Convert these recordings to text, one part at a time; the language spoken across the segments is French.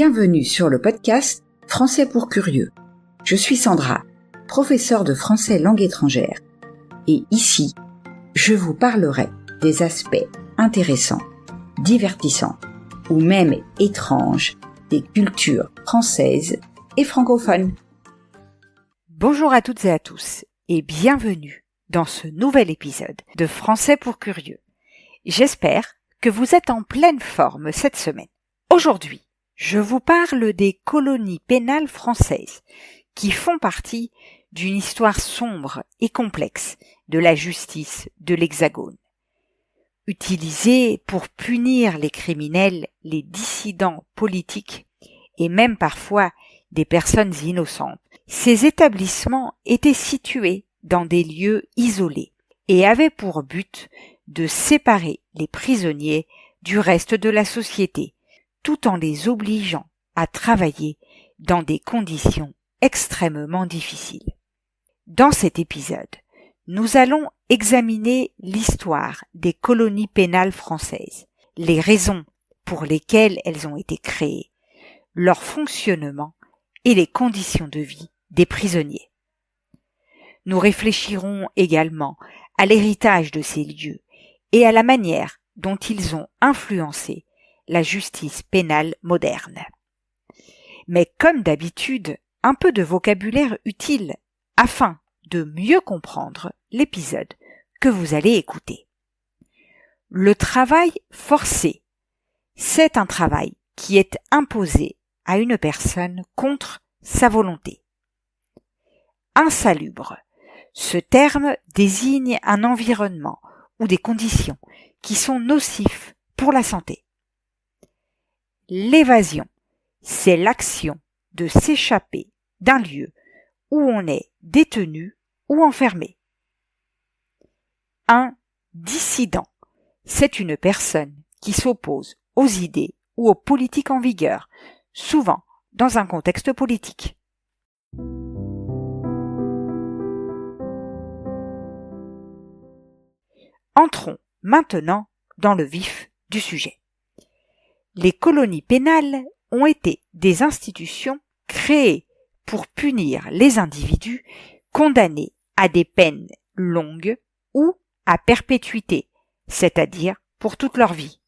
Bienvenue sur le podcast Français pour curieux. Je suis Sandra, professeure de français langue étrangère. Et ici, je vous parlerai des aspects intéressants, divertissants ou même étranges des cultures françaises et francophones. Bonjour à toutes et à tous et bienvenue dans ce nouvel épisode de Français pour curieux. J'espère que vous êtes en pleine forme cette semaine. Aujourd'hui, je vous parle des colonies pénales françaises qui font partie d'une histoire sombre et complexe de la justice de l'Hexagone. Utilisées pour punir les criminels, les dissidents politiques et même parfois des personnes innocentes, ces établissements étaient situés dans des lieux isolés et avaient pour but de séparer les prisonniers du reste de la société, tout en les obligeant à travailler dans des conditions extrêmement difficiles. Dans cet épisode, nous allons examiner l'histoire des colonies pénales françaises, les raisons pour lesquelles elles ont été créées, leur fonctionnement et les conditions de vie des prisonniers. Nous réfléchirons également à l'héritage de ces lieux et à la manière dont ils ont influencé la justice pénale moderne. Mais comme d'habitude, un peu de vocabulaire utile afin de mieux comprendre l'épisode que vous allez écouter. Le travail forcé, c'est un travail qui est imposé à une personne contre sa volonté. Insalubre, ce terme désigne un environnement ou des conditions qui sont nocifs pour la santé. L'évasion, c'est l'action de s'échapper d'un lieu où on est détenu ou enfermé. Un dissident, c'est une personne qui s'oppose aux idées ou aux politiques en vigueur, souvent dans un contexte politique. Entrons maintenant dans le vif du sujet. Les colonies pénales ont été des institutions créées pour punir les individus condamnés à des peines longues ou à perpétuité, c'est-à-dire pour toute leur vie.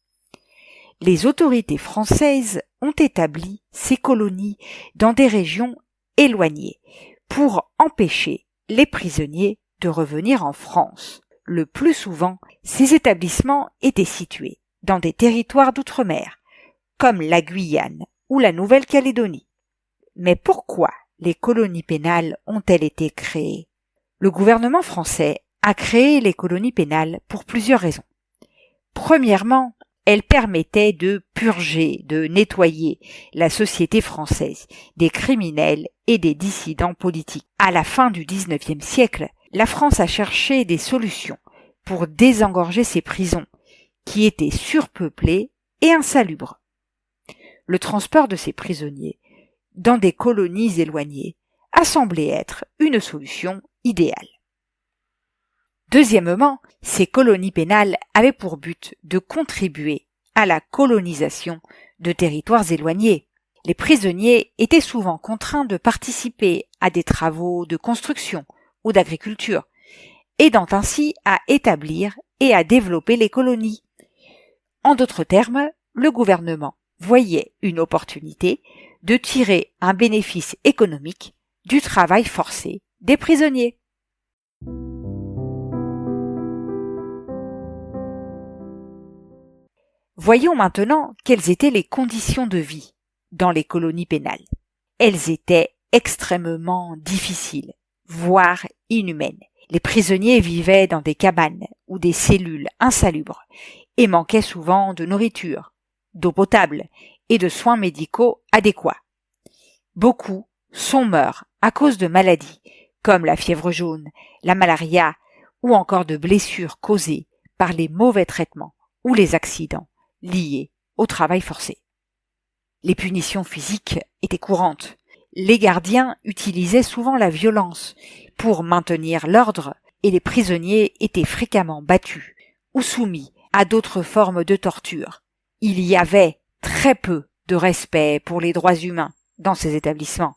Les autorités françaises ont établi ces colonies dans des régions éloignées pour empêcher les prisonniers de revenir en France. Le plus souvent, ces établissements étaient situés dans des territoires d'outre-mer, comme la Guyane ou la Nouvelle-Calédonie. Mais pourquoi les colonies pénales ont-elles été créées? Le gouvernement français a créé les colonies pénales pour plusieurs raisons. Premièrement, elles permettaient de purger, de nettoyer la société française des criminels et des dissidents politiques. À la fin du XIXe siècle, la France a cherché des solutions pour désengorger ses prisons, qui étaient surpeuplées et insalubres. Le transport de ces prisonniers dans des colonies éloignées a semblé être une solution idéale. Deuxièmement, ces colonies pénales avaient pour but de contribuer à la colonisation de territoires éloignés. Les prisonniers étaient souvent contraints de participer à des travaux de construction ou d'agriculture, aidant ainsi à établir et à développer les colonies. En d'autres termes, le gouvernement voyait une opportunité de tirer un bénéfice économique du travail forcé des prisonniers. Voyons maintenant quelles étaient les conditions de vie dans les colonies pénales. Elles étaient extrêmement difficiles, voire inhumaines. Les prisonniers vivaient dans des cabanes ou des cellules insalubres et manquaient souvent de nourriture, d'eau potable et de soins médicaux adéquats. Beaucoup sont morts à cause de maladies comme la fièvre jaune, la malaria ou encore de blessures causées par les mauvais traitements ou les accidents liés au travail forcé. Les punitions physiques étaient courantes. Les gardiens utilisaient souvent la violence pour maintenir l'ordre et les prisonniers étaient fréquemment battus ou soumis à d'autres formes de torture. Il y avait très peu de respect pour les droits humains dans ces établissements,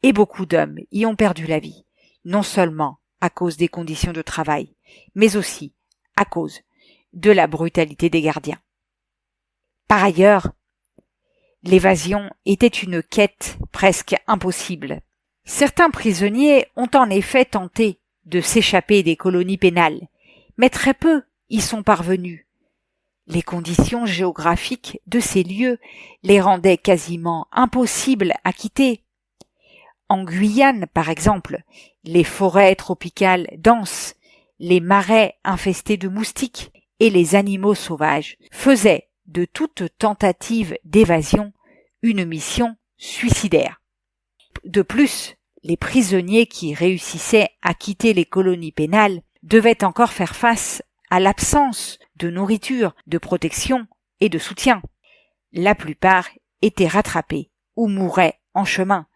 et beaucoup d'hommes y ont perdu la vie, non seulement à cause des conditions de travail, mais aussi à cause de la brutalité des gardiens. Par ailleurs, l'évasion était une quête presque impossible. Certains prisonniers ont en effet tenté de s'échapper des colonies pénales, mais très peu y sont parvenus. Les conditions géographiques de ces lieux les rendaient quasiment impossibles à quitter. En Guyane, par exemple, les forêts tropicales denses, les marais infestés de moustiques et les animaux sauvages faisaient de toute tentative d'évasion une mission suicidaire. De plus, les prisonniers qui réussissaient à quitter les colonies pénales devaient encore faire face à l'absence de nourriture, de protection et de soutien. La plupart étaient rattrapés ou mouraient en chemin.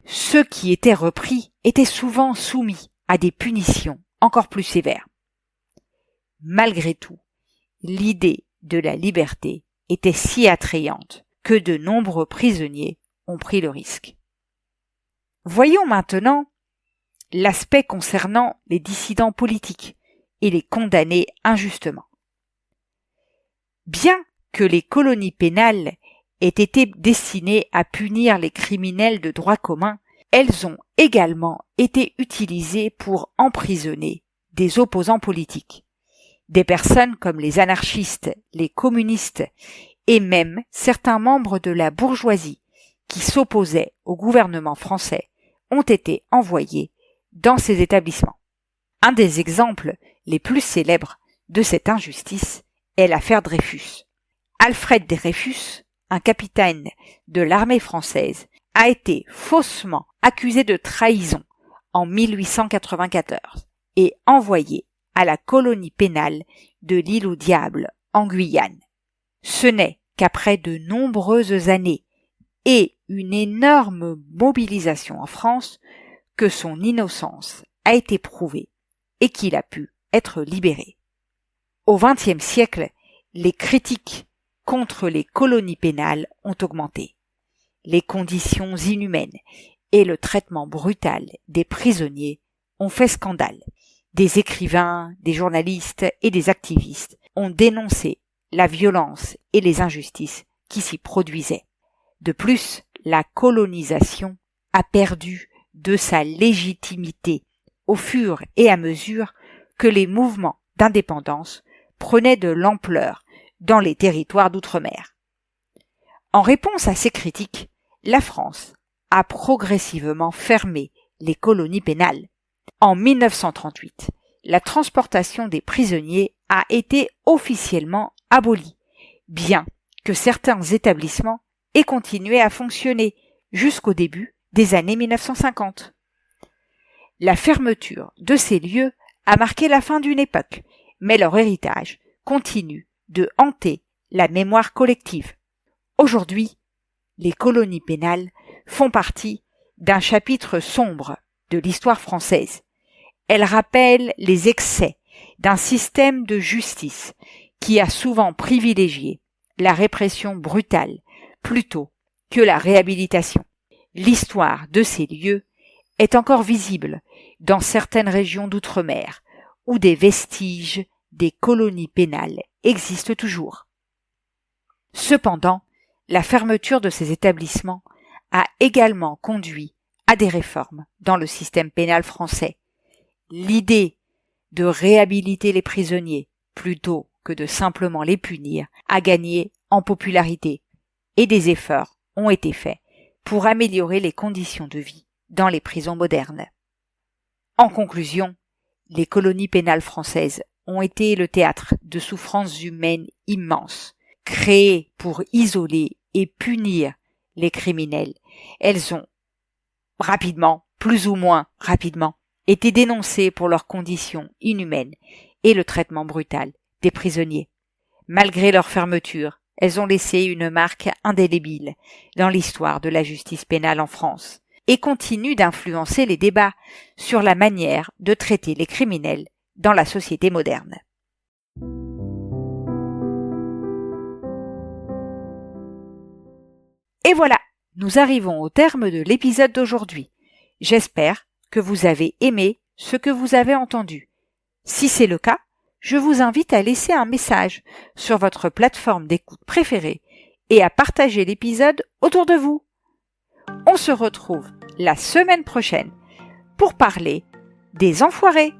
Ceux qui étaient repris étaient souvent soumis à des punitions encore plus sévères. Malgré tout, l'idée de la liberté était si attrayante que de nombreux prisonniers ont pris le risque. Voyons maintenant l'aspect concernant les dissidents politiques et les condamnés injustement. Bien que les colonies pénales aient été destinées à punir les criminels de droit commun, elles ont également été utilisées pour emprisonner des opposants politiques, des personnes comme les anarchistes, les communistes et même certains membres de la bourgeoisie qui s'opposaient au gouvernement français ont été envoyés dans ces établissements. Un des exemples les plus célèbres de cette injustice est l'affaire Dreyfus. Alfred Dreyfus, un capitaine de l'armée française, a été faussement accusé de trahison en 1894 et envoyé à la colonie pénale de l'île au Diable en Guyane. Ce n'est qu'après de nombreuses années et une énorme mobilisation en France que son innocence a été prouvée et qu'il a pu être libéré. Au XXe siècle, les critiques contre les colonies pénales ont augmenté. Les conditions inhumaines et le traitement brutal des prisonniers ont fait scandale. Des écrivains, des journalistes et des activistes ont dénoncé la violence et les injustices qui s'y produisaient. De plus, la colonisation a perdu de sa légitimité au fur et à mesure que les mouvements d'indépendance prenaient de l'ampleur dans les territoires d'outre-mer. En réponse à ces critiques, la France a progressivement fermé les colonies pénales. En 1938, la transportation des prisonniers a été officiellement abolie, bien que certains établissements aient continué à fonctionner jusqu'au début des années 1950. La fermeture de ces lieux a marqué la fin d'une époque, mais leur héritage continue de hanter la mémoire collective. Aujourd'hui, les colonies pénales font partie d'un chapitre sombre de l'histoire française. Elles rappellent les excès d'un système de justice qui a souvent privilégié la répression brutale plutôt que la réhabilitation. L'histoire de ces lieux est encore visible dans certaines régions d'outre-mer où des vestiges des colonies pénales existent toujours. Cependant, la fermeture de ces établissements a également conduit à des réformes dans le système pénal français. L'idée de réhabiliter les prisonniers plutôt que de simplement les punir a gagné en popularité et des efforts ont été faits pour améliorer les conditions de vie dans les prisons modernes. En conclusion, les colonies pénales françaises ont été le théâtre de souffrances humaines immenses, créées pour isoler et punir les criminels. Elles ont rapidement, plus ou moins rapidement, été dénoncées pour leurs conditions inhumaines et le traitement brutal des prisonniers. Malgré leur fermeture, elles ont laissé une marque indélébile dans l'histoire de la justice pénale en France et continuent d'influencer les débats sur la manière de traiter les criminels dans la société moderne. Et voilà, nous arrivons au terme de l'épisode d'aujourd'hui. J'espère que vous avez aimé ce que vous avez entendu. Si c'est le cas, je vous invite à laisser un message sur votre plateforme d'écoute préférée et à partager l'épisode autour de vous. On se retrouve la semaine prochaine pour parler des enfoirés.